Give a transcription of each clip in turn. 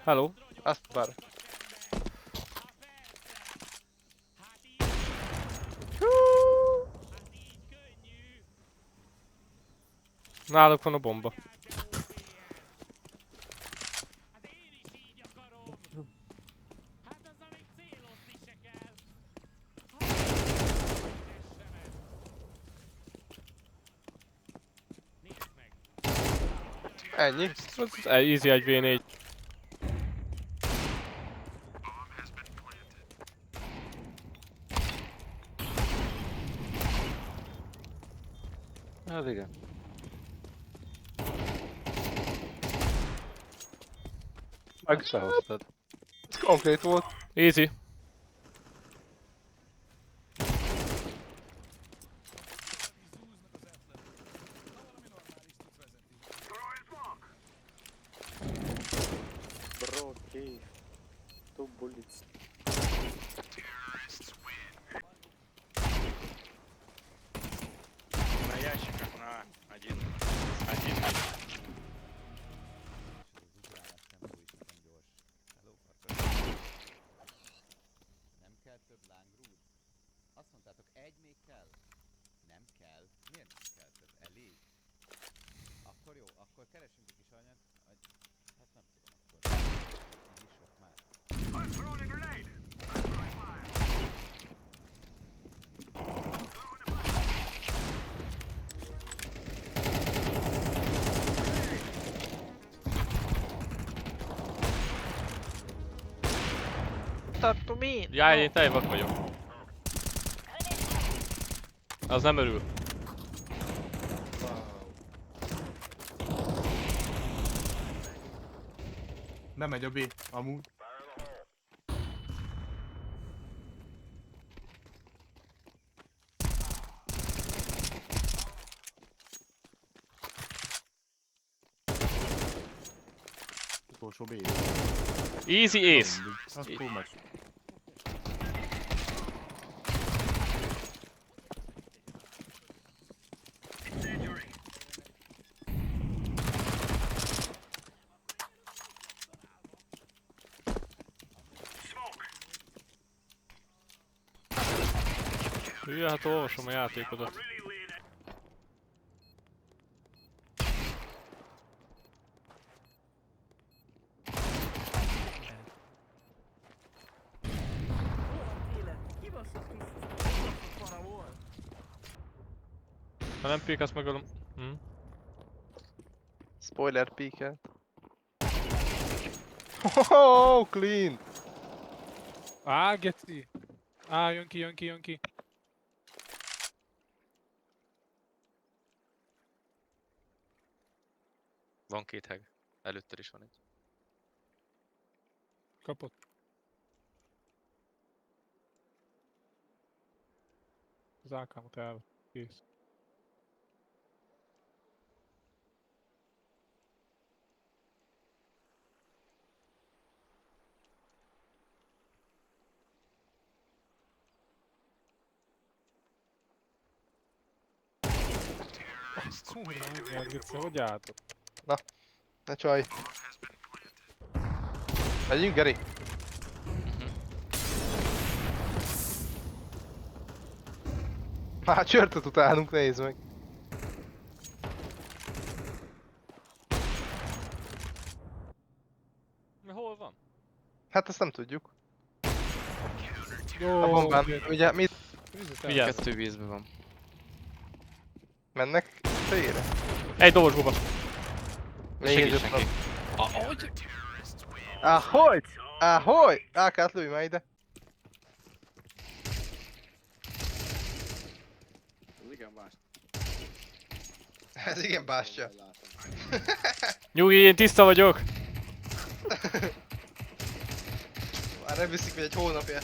Hello. Azt bár. Náluk van a bomba. Ennyi. Ez easy 1v4. Hát igen. Meg se hoztad. Ez konkrét volt. Easy. Bro, okay. 2 bullets. На ящиках на один. Один. Nem kell több lángrúd? Azt mondtátok, egy még kell? Nem kell? Miért nem kell több? Elég? Akkor jó, akkor keresünk egy kis anyag... Hát nem tudom akkor. Ez is sok már. Tartom én. Jaj, én tejvak vagyok. Az nem örül. Nem megy a B, amúgy. Utolsó B. Easy ace. Az túl megy. Hülye, hát olvasom a játékodat. Ha nem pék, azt megölöm. Hm? Spoiler peeket. Oh, clean. Á, geci! Á, jön ki, jön ki, jön ki. Van két heg. Előtted is van egy. Kapott. Az AK-mot el. Kész. Kurva, mindjárt, geci, hogy álltok? Ne csaj. Megyünk, Geri? Hát csörtöt utánunk, nézd meg. Hol van? Hát ezt nem tudjuk. Jó, A bombán, geci. ugye mit Vigyázz. Kettő vízben van. mennek? Félre. Egy dobos boba. Még egy Segíts öt neki. nap. Ahogy! Ahogy! AK-t lőj már ide. Ez igen más. Ez igen bástya. Nyugi, én tiszta vagyok. Már nem viszik, hogy egy hónapja.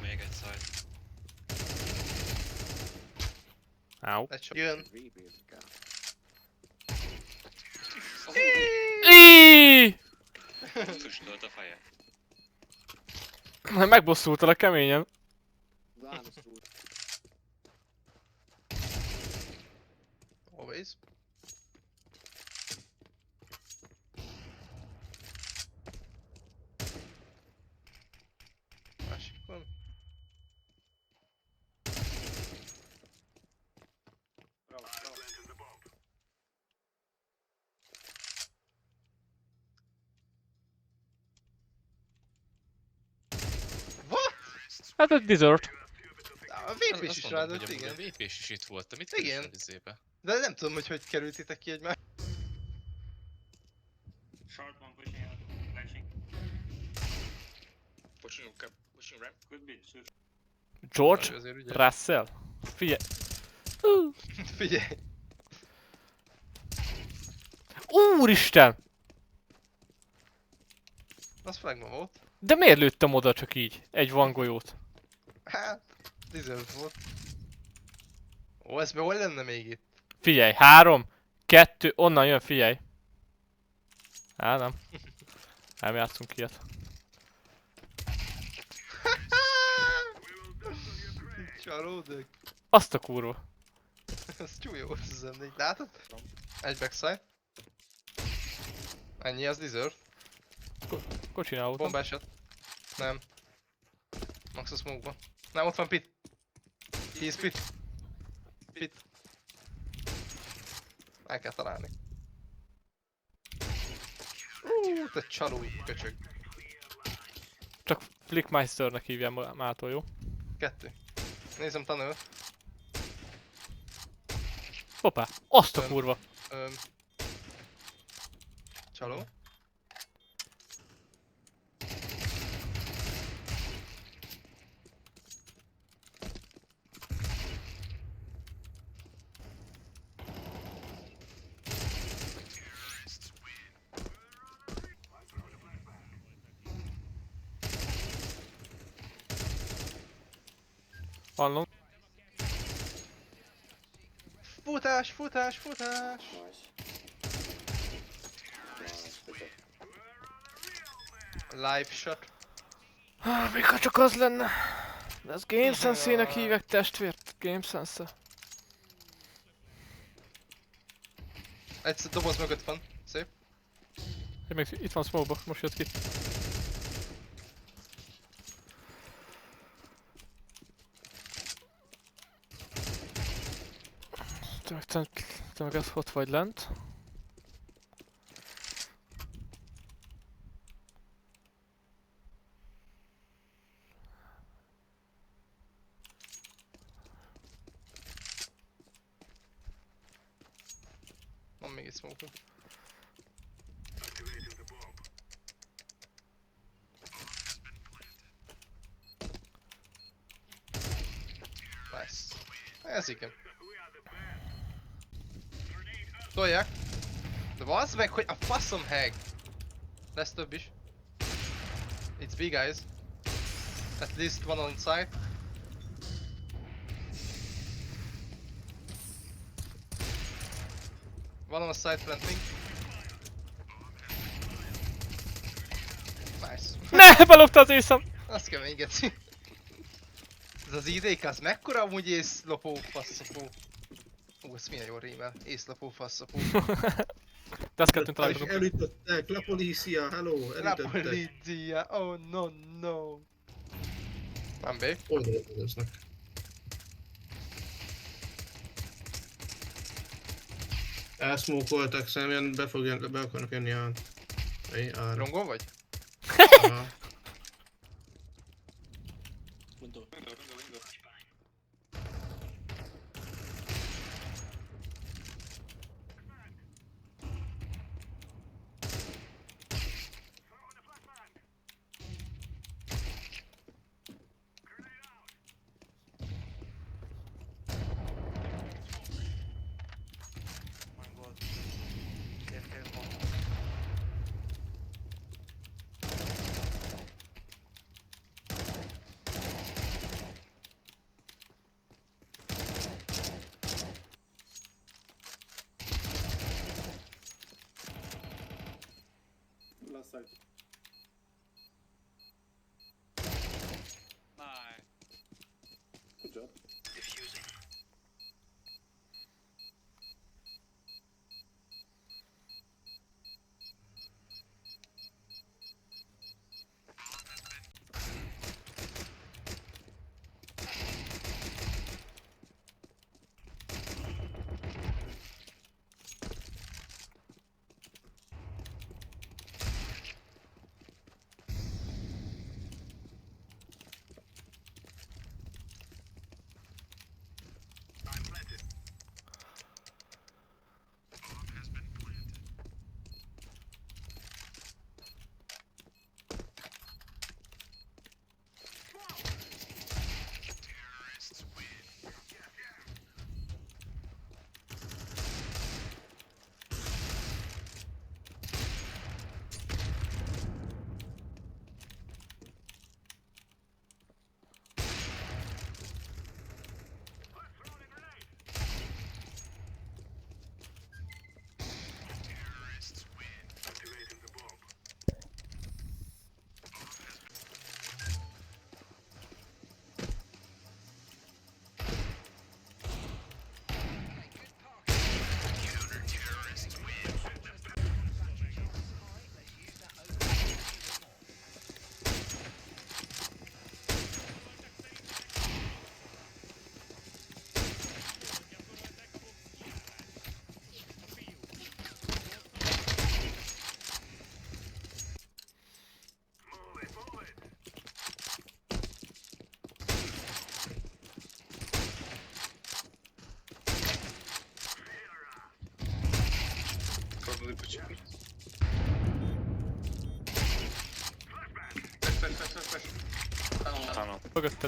Még egy száj. Áú. Egy sok. Jön. V-bézik el. Íííí! Füstölt a feje. Majd megbosszultalak keményen. Zános úr. Always. Hát ez dessert. A VP-s is rádott, igen. A VP-s is itt volt, mit Igen. keresel izébe? De nem tudom, hogy kerültétek ki egymást. Short one pushing out. Flashing. Pushing ramp. Could be. Sure. George Azért ugye. Russell. Figyelj. Figyelj. Úristen! Az flagma volt. De miért lőttem oda csak így? Egy van golyót. Hát, deserve volt. Ó, ez hol lenne még itt? Figyelj, 3, 2, onnan jön, figyelj. Á, nem. Nem játszunk ilyet. Csalódok. Azt a kurva. Ez csúly volt az M4. Látod? Egy backside. Ennyi, az deserve. Kocsinál voltam. Bomba eset. Nem. Max a smoke-ban. Nem, ott van pit. He's pit. Pit. El kell találni. Te csalói köcsög. Csak Flickmeisternek hívjam mától, jó? 2. Nézem tunnel. Hoppá, azt a kurva. Csaló. Hallom. Futás, futás, futás! Nice. Nice, good job. Live shot. Még ha csak az lenne. De ez Game Sense-nek hívják testvért. Game Sense. Egyszer doboz mögött van. Szép. Még itt van smoke most jött ki. Te meg ez ott vagy lent. Van még egy smoke. Nice. Ez igen. Tolják. De bazd meg, hogy a faszom hag. Lesz több is. It's big guys. At least one on site. One on site planting. Nice. Ne, belopta az észem! Azt kell még egyszer. Ez az IDK, az mekkora amúgy észlopó faszapó. Ú, ez milyen jól rímel. Észlopó faszapó. De ezt kettőn találkozunk. Elütöttek, la polícia, hello, La elütöttek. polizia, oh no no. Van B. Oldalaznak. Elszmókoltak, szerintem be akarnak jönni a... A-ra. Longon vagy? Aha. Window. Last side. Nice. Good job.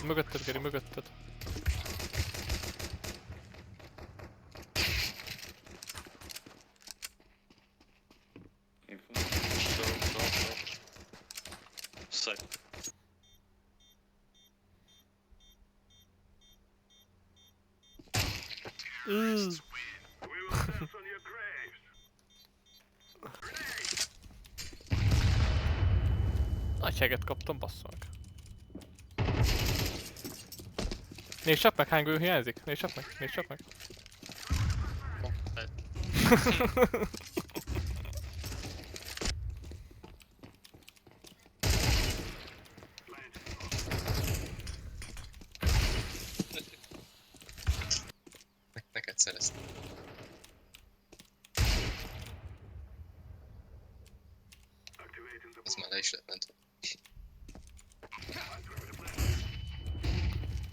Mögötted, Geri, mögötted. Side. Nagy seget kaptam, basszak. Nézd csak meg, hány gő hiányzik? Nézd csak meg, nézd csak meg. Neked szereztem. Az már le is lett mentve.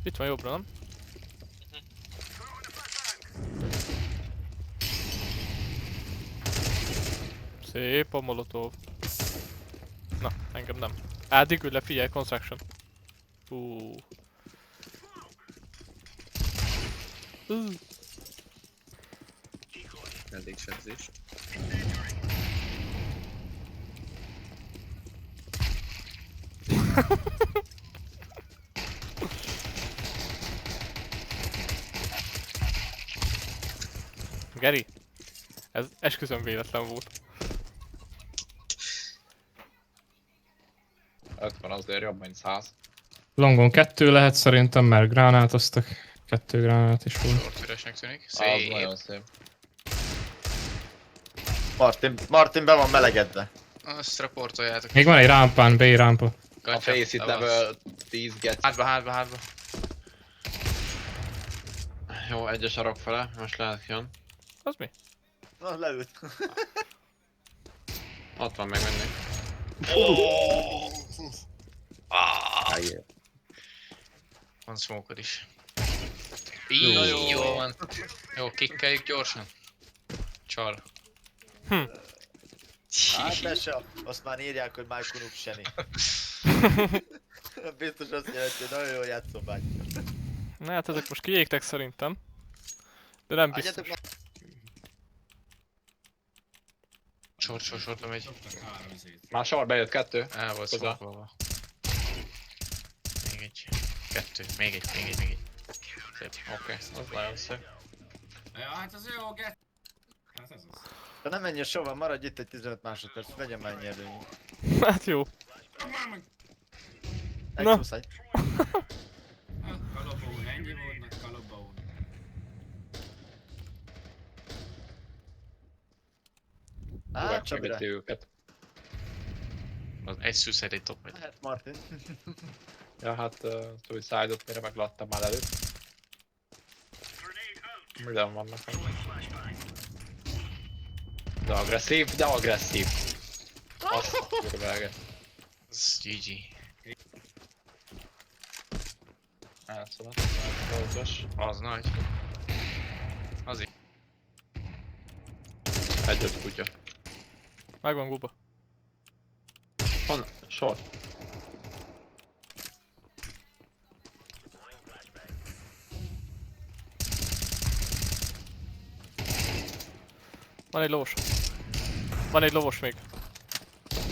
Itt van jobbra, nem? Szép a molotov. Na, engem nem. Addig ül le, figyelj, construction. Elég sebzés. Geri, ez esküszöm véletlen volt. 50 azért jobb, mint 100. Longon 2 lehet szerintem, mert gránátoztak. 2 gránát is volt. Short üresnek tűnik. Az Szép. nagyon szép. Martin be van melegedve. Azt reportoljátok. Még van egy rámpán, B rámpa. A face it level 10 get. Hátba. Jó, egy a sarok fele, most lehet jön. Az mi? Na, leült. Ott van még mindig. Van smoke-od is. Így, jó van. Jó, kikkeljük gyorsan. Csal. Hát Besa, azt már írják, hogy Michael Nook Seni. Biztos azt jelenti, hogy nagyon jól játszom bátyja. Na hát ezek most kiégtek szerintem. De nem biztos. Hagyjatok már. Sortra megy. Már sor bejött 2. El volt Hozzá. smoke-olva. Még egy. 2. Még egy. Szép. Oké, az nagyon szép. Ja, hát az jó, get. Hát ez az. Ha nem menj a sova, maradj itt egy 15 másodperc, vegyem már ennyi előny. Hát jó. Egy Na. muszáj. Kalobón, ennyi volt nagy kalobón. Á, Csabira. őket. Egy suicide, egy top megy. Hát Martin. Ja, hát Suicide-ot mire megláttam már előtt. Minden vannak. De agresszív. Azt a kurváget. Ez GG. Elszaladt, elszalatos. Az nagy. Az így. Egyet kutya. Megvan guba. Van, sor. Van egy lovos. Van egy lovos még.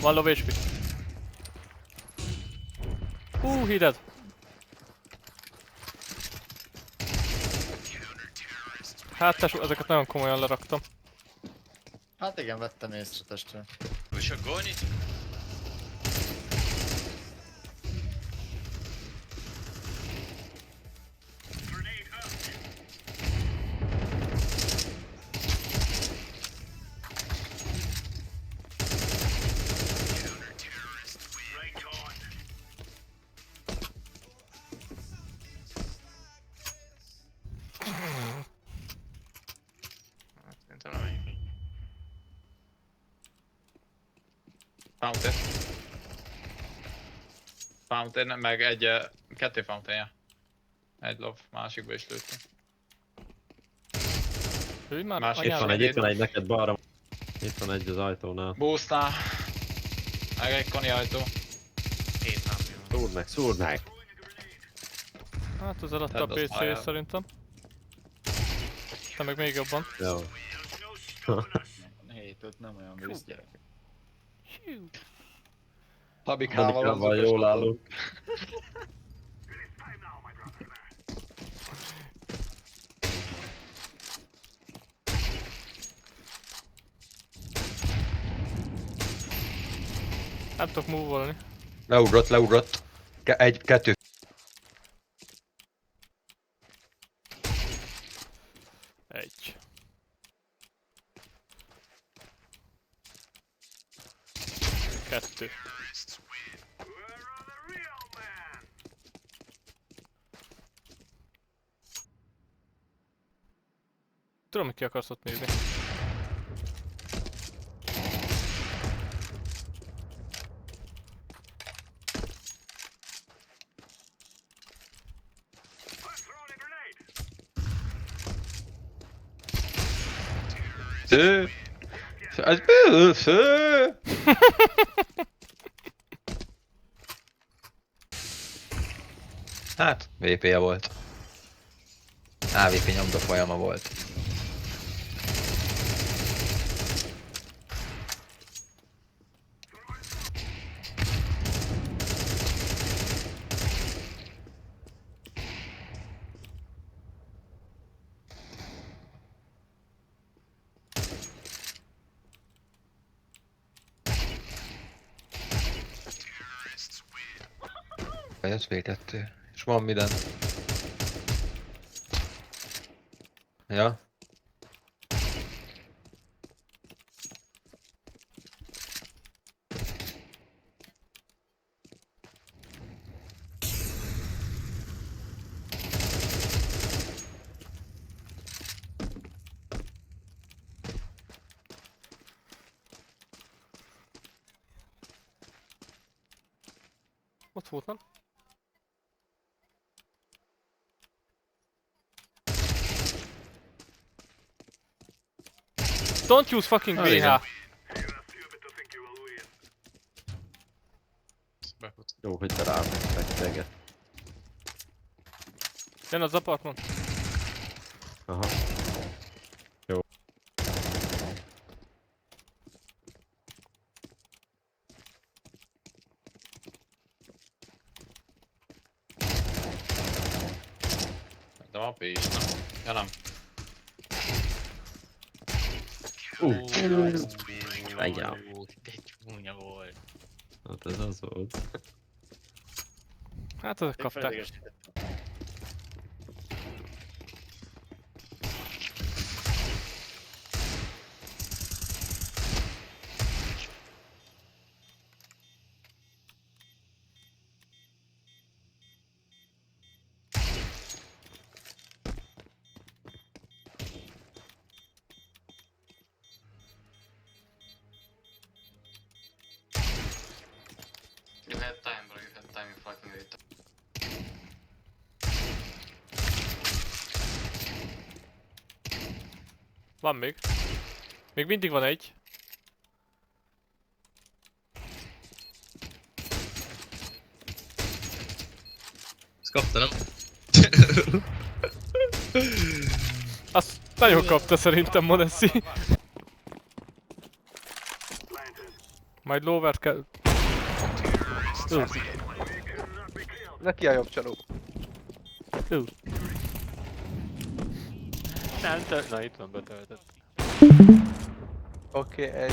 Van lov HP. Hided. Hát tesó, ezeket nagyon komolyan leraktam. Hát igen, vettem észre testre. We should go on it. Szerintem nem megyünk. Fountain, meg egy, 2 fountainja. Egy lov, másikba is lőttem. Ő már Másik anyád. van egy, Itt van egy neked balra. Itt van egy az ajtónál. Boostnál. Meg egy koni ajtó. 7 HP van. Szúrd meg! Hát az eladta a Tedd azt PC pályára. szerintem. Te meg még jobban. Jó. 7-5 nem olyan víz gyerek. Hű. Habikával Habikával jól állunk. Nem tudok move-olni. Leugrott. Kettő. Egy. Kettő. Tudom, hogy ki akarsz ott nézni. Ez sző. Hát, VP-je volt. AVP nyomda folyama volt. Ez V2. És van minden. Ja. Ott volt, nem? Don't use fucking Ah, VH. igen. Befut. Jó, hogy te rám megteget. Jön az apartman. Aha. Jó. De AP is, nem? Ja nem. Egyáltalán. De csúnya volt. Hát ez az volt. Hát azok kapták. You had time, bro. You had time. You fucking wait. Van még. Még mindig van egy. Ezt kapta, nem? Azt nagyon kapta szerintem Monessi. Majd lóvert kell... Neki a jobb csaló. Nem, na itt van betöltött. Oké, 1,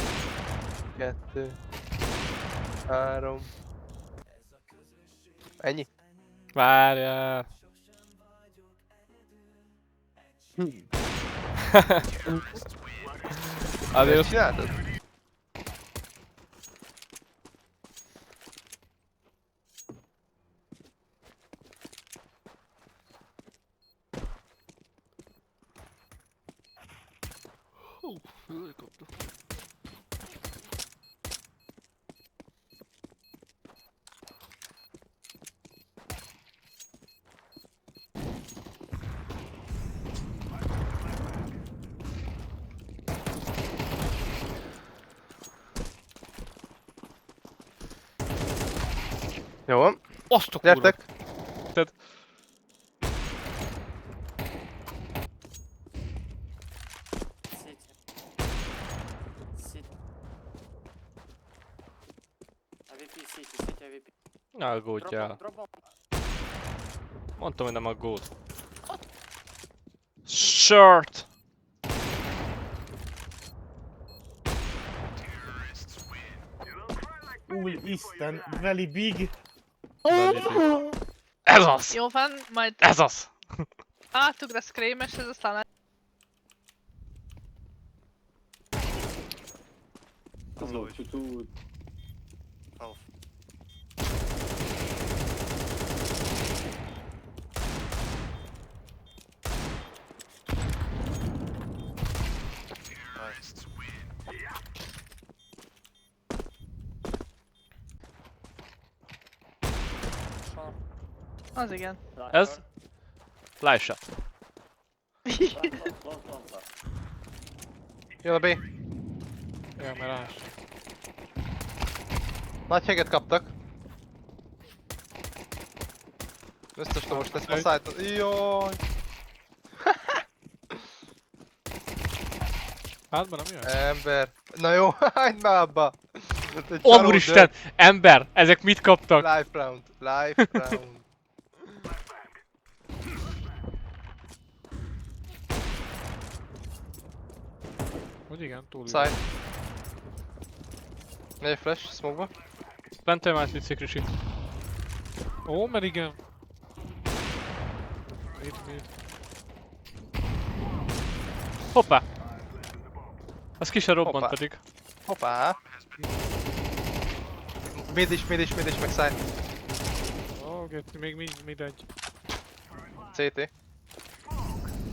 2, 3. Ennyi? Várjál. Ezt Azért csináltad? Jó van. Azt a kurva. Gyertek. Aggódjál. Mondtam, hogy nem aggód. Short! Úristen, very big. Ez az! Jó van, majd Ez az! átugrasz krémes, ez aztán Hello, two. az igen. Ez? Live shot. Jön a B. Ja, Mirage. Nagy heget kaptak. Biztos most lesz a szájt. Jaj. Hátban nem jön? Ember. Na jó, hagyd már abba. Ó, úristen! Ember! Ezek mit kaptak? Life round. Life round. Hogy igen, túl. Side. Megy flash, smoke-ba. Bentem át vicc Krisi. Ó, mert igen. Mid. Hoppá! Az ki se robbant Hoppá. pedig. Hoppá. Mid is, meg side. Ó, Getty, még mid egy. CT.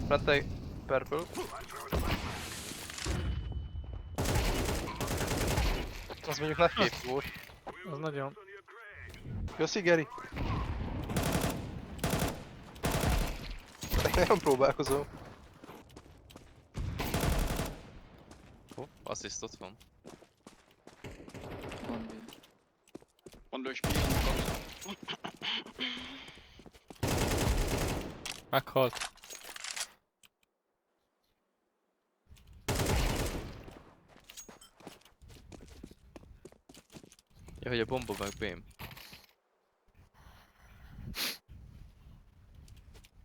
Front purple. Az mondjuk nagy kép volt. Az nagyon. Köszi, Geri. Nagyon próbálkozom. Assziszt ott van. Meghalt. Ja, hogy a bomba meg bém.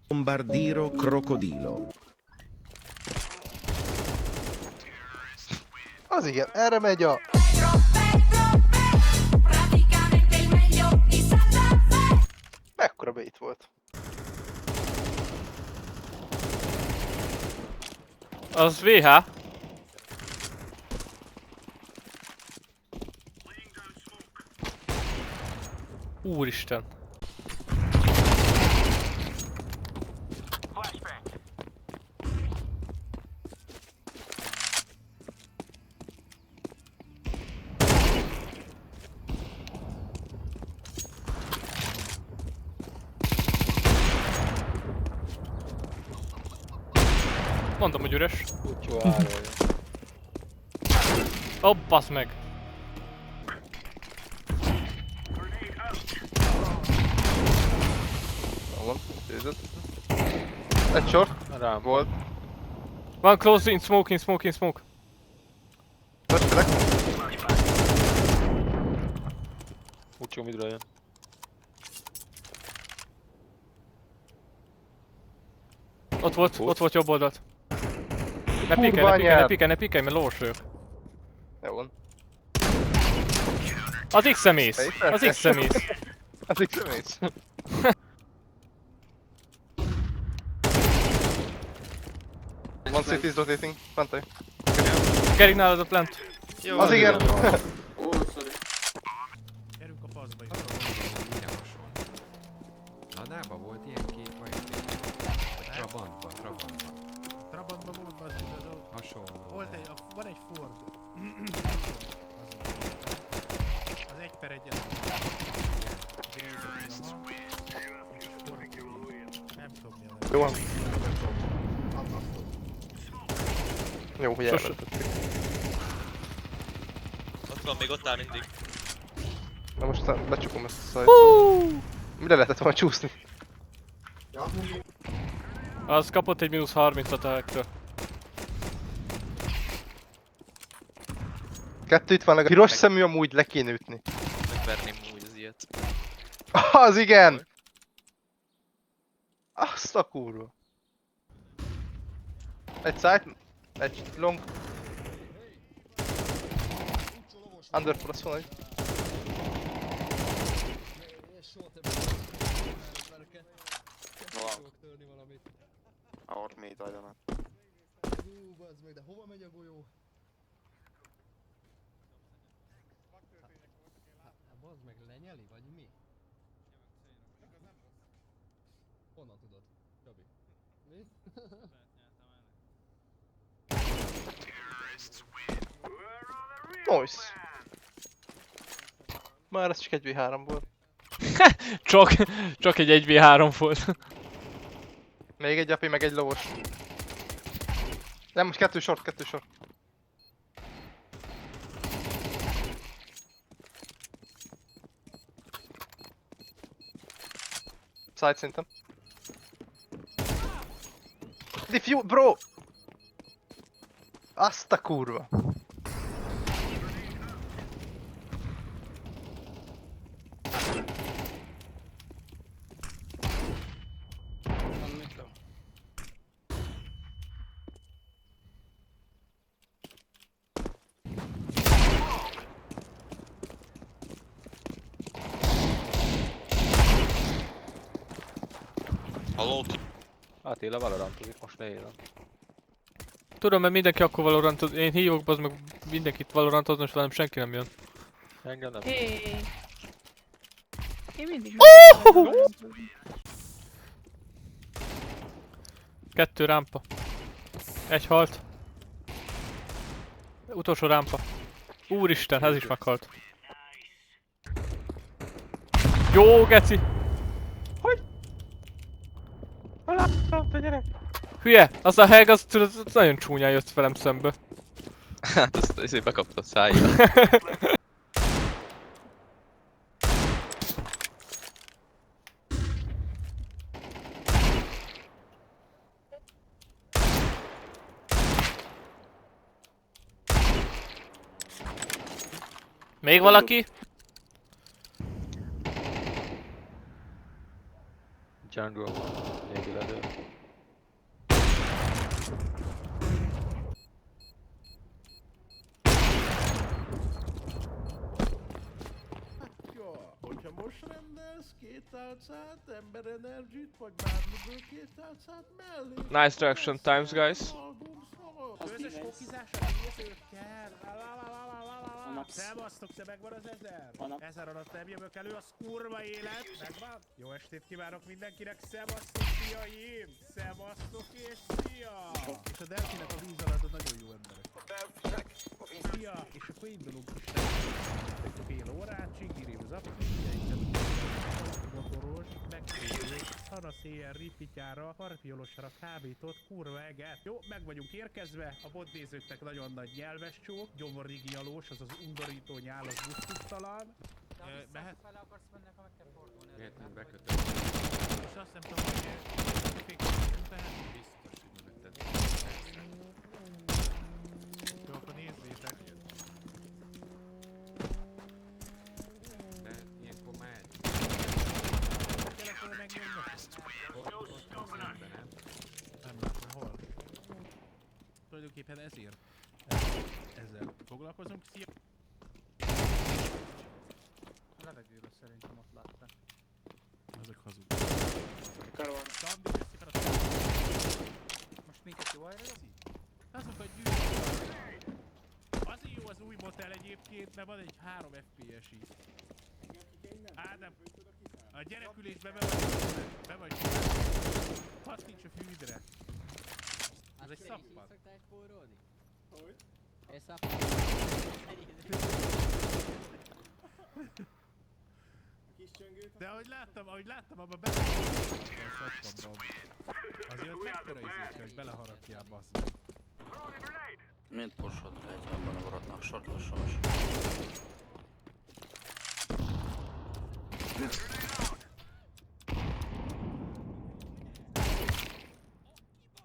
Bombardiro crocodilo. Az igen, erre megy a... Mekkora bait volt? Az VH. Úristen. Mondom, hogy üres. Ó, basz meg! Van, nézed. Egy short. Rám. Volt. Van close in smoke, smoke. Testelek. Úgy jó midről jön. Ott volt jobb oldalt. Ne pikelj, mert lovas vagyok. Jó van. Az X-emész! Az X-emész! Az X-emész. One city is rotating, plantaj. Geri nálad a plant. Az igen! Gyerünk a faszba is. Nadában volt ilyen két vagy Trabantban. Trabantban volt az hasonló. Volt egy, van egy Ford. Az 1/1. Nem tudom mi a Jó van. Jó, hogy elvetettük. Ott van, még ott áll mindig. Na most aztán becsukom ezt a szajt. Mire lehetett volna csúszni? Az kapott egy -30-at a hacktől. Kettő itt van legalább. Piros szemű amúgy le kéne ütni. Megverném úgy az ilyet. Az igen! Azt a kurva. Egy side, egy long. Under for, azt van, hogy... Out mid, I don't know. De hova megy a golyó? Bazd meg, lenyeli, vagy mi? Honnan tudod? Gabi. Mi? Nice. Már ez csak 1v3 volt. Csak egy 1v3 volt. Még egy api, meg egy lovos. Nem, most kettő short. Side szerintem. Diffuse, bro! Azt a kurva. Attila Valorantozik, most leélem. Tudom, mert mindenki akkor Valorantoz. Én hívok, bazd meg mindenkit Valorantozni, és velem senki nem jön. Engem nem. Hé. Én mindig Kettő rámpa. Egy halt. Utolsó rámpa. Úristen, ez is meghalt. Jó, geci! Te gyerek! Hülye! Az a heg, az tudod, az nagyon csúnyán jött velem szembe. Hát azt azért bekapta a szájjal. Még valaki? Jungle. Négülető. Hogyha most rendelsz 2 tálcát, ember energit, vagy bármiből 2 tálcát mellé. Nice reaction times, guys. Közös kokizásra nézőkkel. Szevasztok, te megvan az 1000? 1000 alatt nem jövök elő, az kurva élet. Megvan? Jó estét kívánok mindenkinek, szevasztok fiaim! Szevasztok és szia! És a Delfinek a víz alatt nagyon jó emberek. Szia! És akkor indulunk is egy fél órát, Csingiri az apja, motoros, megfélő, szanaszéjjel ripityára, parpiolosra kábított, kurva eget. Jó, meg vagyunk érkezve, a botnézőknek nagyon nagy nyelves csók, gyomorrigialós, az az undorító nyál, az gusztustalan. Mehet? Fele akarsz menni, akkor meg kell fordulni. Miért nem bekötött? És azt nem tudom, hogy fékeztünk be. Biztos, hogy mögötted. Jó, akkor nézzétek. De ilyenkor megy. Telefonon megnyomnak? Nem látom, hol? Tulajdonképpen ezért. Ezzel foglalkozunk. Szia! A levegőben szerintem ott láttam. Ezek hazug. Karvan. Most minket jó helyre az így? Azokat gyűjtjük. Azért jó az új motel egyébként, mert van egy 3 FPS is. Ádám, a gyerekülésben be vagy. Kattints a fűdre. Ez egy szappan. Szoktál spórolni? Hogy? Egy szappan. De ahogy láttam, abban beleharagjál. Azért ott mekkora izét, hogy beleharapjál, basz. Mint pushod egy abban a borotnak, short or short.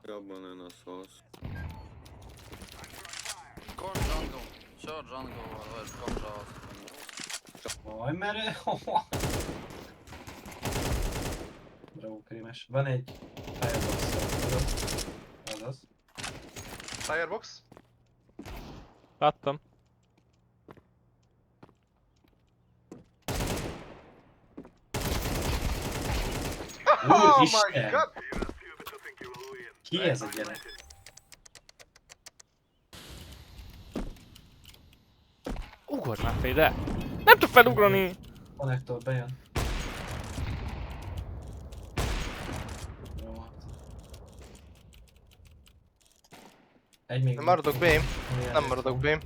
Jobban lenne a szósz. Kort Django. Kör Django vagy kapra azt. Vaj, mert... Bravo, krémes. Van egy firebox. Azaz. Firebox? Láttam. Oh my Isten! god! Ki ez a gyerek? Ugorj már Féde! Nem tud felugrani! Konnektor bejön. Jó, hát. Egy még... Nem maradok B-m. Nem maradok B-m.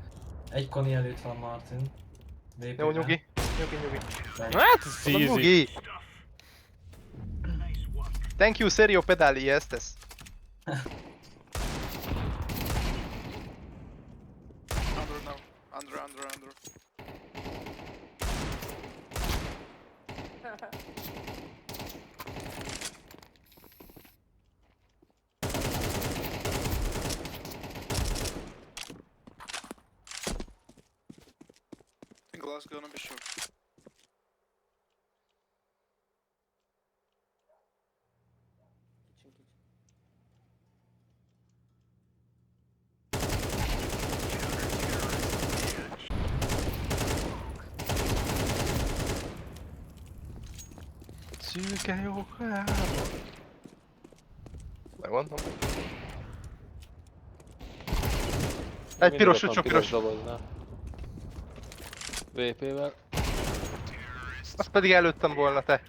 Egy koni előtt van Martin. Jó, nyugi. Nyugi. Hát ez easy. Nyugi. Thank you, serio pedali estes. Under now. Under. I think last gonna be short. Szűke jó megmondom. Egy piros, csak piros. VP-vel. Azt pedig előttem volna te.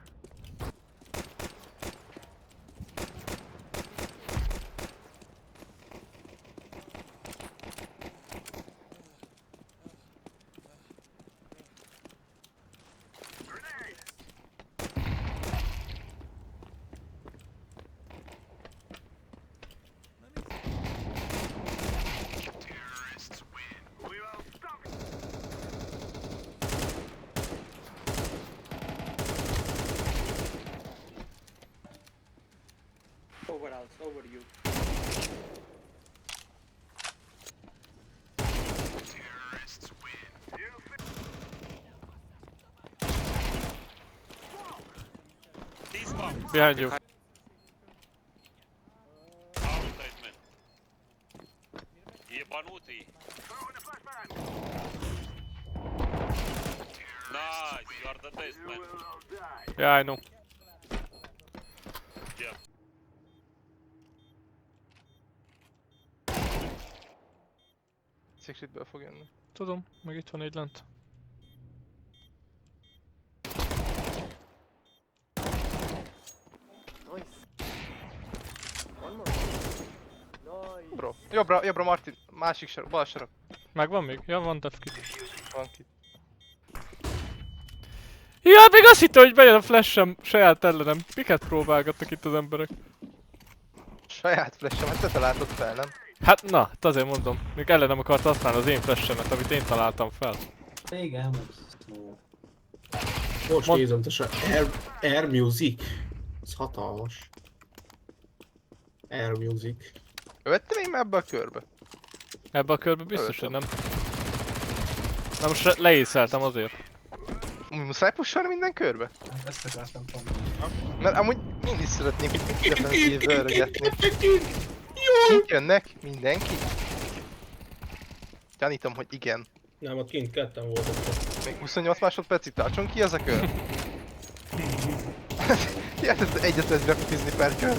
Over you. Behind you. Ебанутый. Nice, you are the best man. Yeah, I know. Secretből fog jönni. Tudom, meg itt van egy lent. Nice. One more. Nice. Bro. Jobbra Martin. Másik sarok, bal sarok. Megvan még? Ja, van defkit. Van ki. Ja, még azt hittem, hogy bejön a flash-em saját ellenem. Miket próbálgatnak itt az emberek? Saját flash-em, hát te találtad fel, nem? Hát na, hát azért mondom. Még ellenem akart használni az én flash-emet, amit én találtam fel. Igen, Most nézem, te Air Music. Ez hatalmas. Air Music. Követtem én már ebbe a körbe? Ebbe a körbe biztos, hogy nem. Na most leészeltem azért. Muszáj pusolni minden körbe? Ezt akartam mondani. Mert amúgy én is szeretnék egy defensív örgetni. Kint jönnek? Mindenki? Gyanítom, hogy igen. Nem, ott kint ketten voltak. Még 28 másodpercig tartson ki ez a kör? Hihetetlen egyet lehet grafitizni per kör.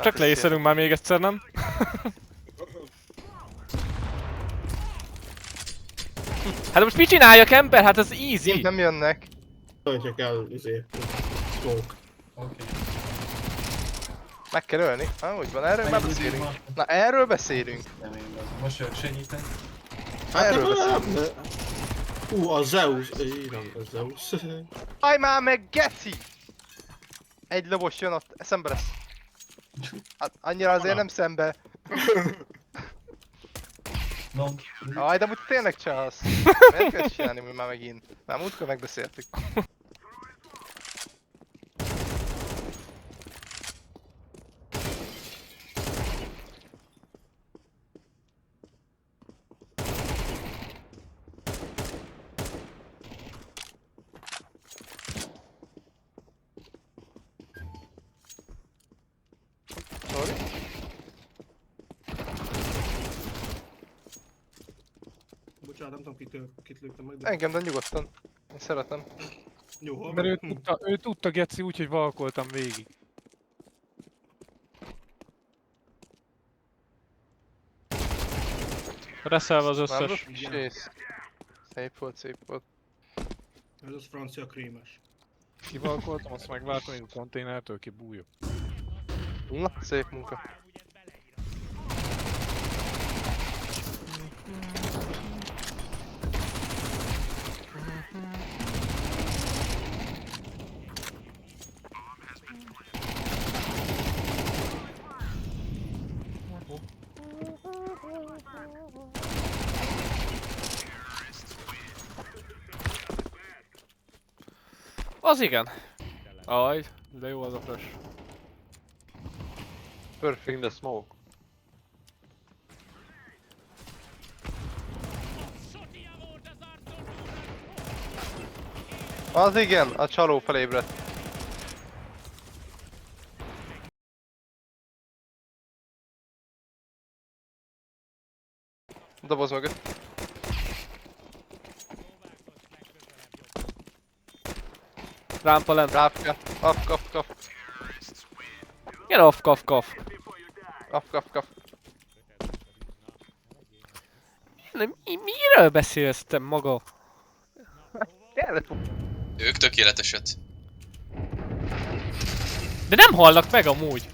Csak leészelünk már még egyszer, nem? Hát most mit csináljak, ember? Hát ez easy! Kint nem jönnek. Töltjek el, smoke. Oké. Meg kell ölni. Ah, úgy van, erről már beszélünk. Na, erről beszélünk. Nem én az. Most jövök segíteni. Erről beszélünk. A Zeus. Nem, a Zeus. Állj már meg, geci! Egy lovos jön ott, szembe lesz. Hát annyira azért nem szembe. Aj, de amúgy tényleg csalsz. Miért kell csinálni már megint? Már múltkor megbeszéltük. Sorry. Bocsánat, nem tudom kit lőttem meg, de... Engem, de nyugodtan. Én szeretem. Jó, hol Mert van? ő tudta Geci úgy, hogy valkoltam végig. Reszelve az Nem összes. rossz? Sész. Szép volt, szép volt. Ez az francia krémes. Kivalkoltam, azt megváltam, hogy a konténertől kibújok. Na, szép munka. Az igen. Aj, de jó az a flash. Perfect the smoke. Az igen, a csaló felébredt. Doboz mögött. Rámpa lent. Rápka. Kaf. Get off, kaf. Kaf. Miről beszélsz te maga? Ők tökéleteset. De nem hallnak meg amúgy.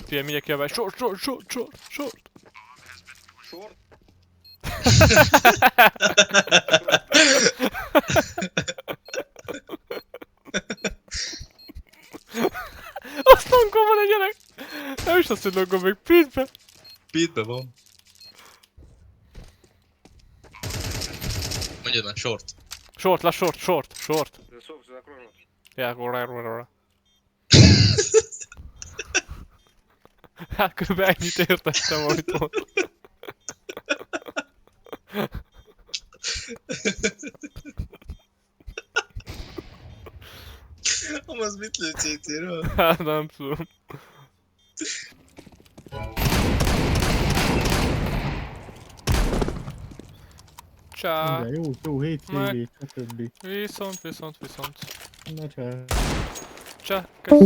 Figyelj, mindjárt kiabál. Short. Azt longom van a gyerek! Nem is azt, hogy longom még pitbe. Pitbe van. Mondjad már, short. Short. Ja, gorra. Hát körülbelül ennyit értettem, amit mond. Az mit lő CT-ről? Hát nem tudom. Csá. Jó, 7 CV, stb. Viszont. Na csá. Csá, kösz.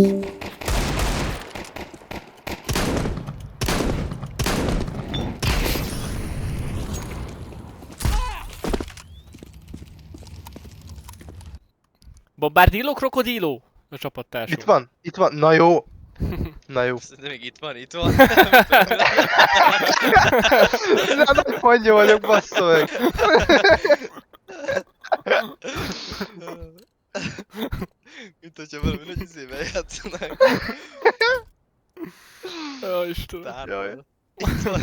Bombardilo krokodilo! A csapattársunk. Itt van, na jó. De még itt van. Nagy fanyja vagyok, bassza meg. Mint hogyha valami nagy izével játszanak. Ja, Istenem. Tárval. Itt van.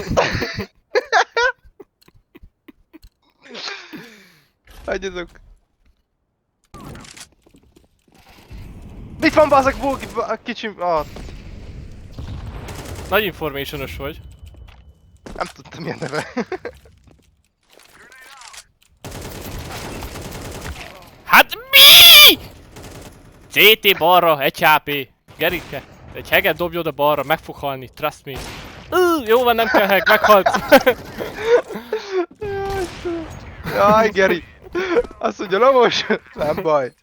Hagyjatok. Mit van bazzak, Bóki, kicsim... Ah, Nagy informationos vagy. nem tudtam milyen neve. Hát mi? CT balra, 1 HP. Gerike, egy heget dobj oda balra, meg fog halni, trust me. Jó van, nem kell heg, meghalt. Jaj, Geri. Azt mondja, Lamos, nem baj.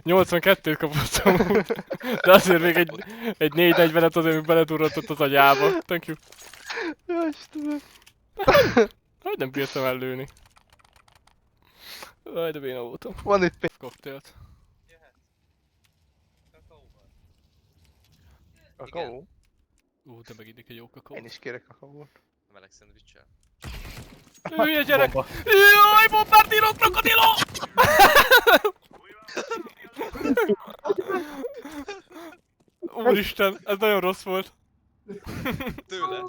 82-t kapott amúgy. De azért még egy 440-et azért még beledurrantott az agyába. Thank you. Jaj, Istenem. Hogy nem bírtam ellőni. Aj, de béna voltam. Van itt pénz. Koktélt. Kakaó? De megindik egy jó kakaó. Én is kérek kakaót. Meleg szendvicsel. Hülye gyerek! Jaj, bombardíró krokodiló! Úristen, ez nagyon rossz volt. Tőle.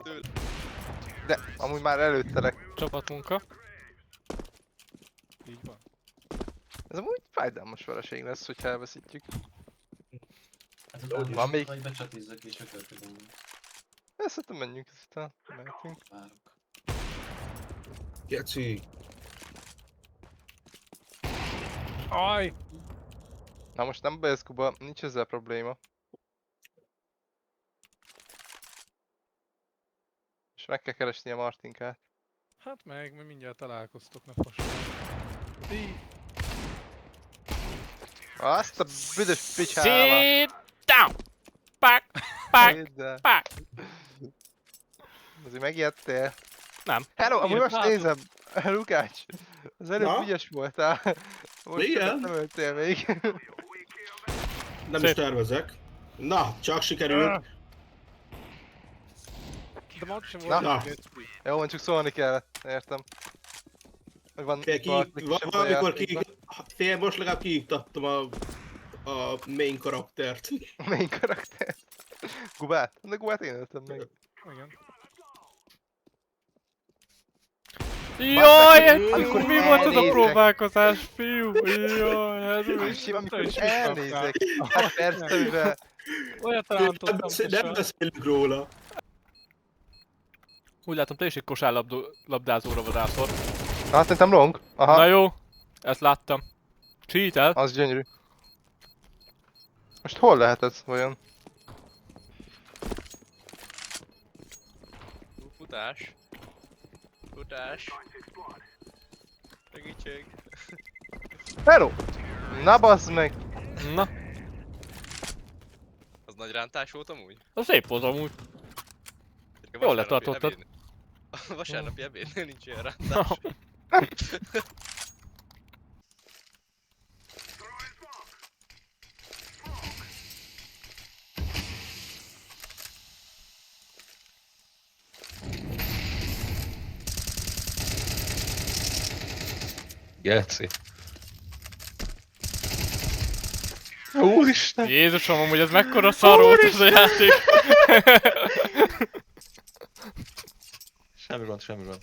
De amúgy már előttelek. Csapatmunka. Így van. Ez amúgy fájdalmas vereség lesz, hogyha elveszítjük. Hát Van még? hogy becsatizzak és a körködöm. Szerintem menjünk ezután. Mehetünk. Várok. Geci. Aj! Na most nem bejesz Kuba, nincs ezzel probléma. És meg kell keresni a Martinkát. Hát meg, mert mindjárt találkoztok, ne fosság. Azt a büdös picsába! Sit down! Pak! Pak! Pak! Azért megijedtél? Nem. Hello, amúgy Miért most nézem! Lukács! Az előbb Na? ügyes voltál. Most Igen? nem öltél még. Nem is tervezek. Na, csak sikerült. De ma sem Na. volt. Jó, van, csak szólni kellett. Értem. Hogy van Valamikor most legalább kiiktattam a main karaktert. A main karakter. Gubát? De Gubát én öltem meg. Igen. Jaj, amikor mi volt ez a elnézek. próbálkozás, fiú? Jaj, ez mi? És amikor elnézek. Hát persze, mivel... Olyat Nem rántottam. beszélünk róla. Úgy látom, te is egy kosárlabdázóra vadászol. Na, hát szerintem long. Aha. Na jó, ezt láttam. Cheatel. Az gyönyörű. Most hol lehet ez vajon? Futás. Segítség. Hello! Na bazd meg! Na, Az nagy rántás volt amúgy? az szép volt amúgy. A Jól vasárnapi letartottad. ebédnél- A vasárnapi ebédnél nincs ilyen rántás. Geci. Úristen! Jézusom, amúgy ez mekkora szar volt ez a játék. Semmi gond, semmi gond.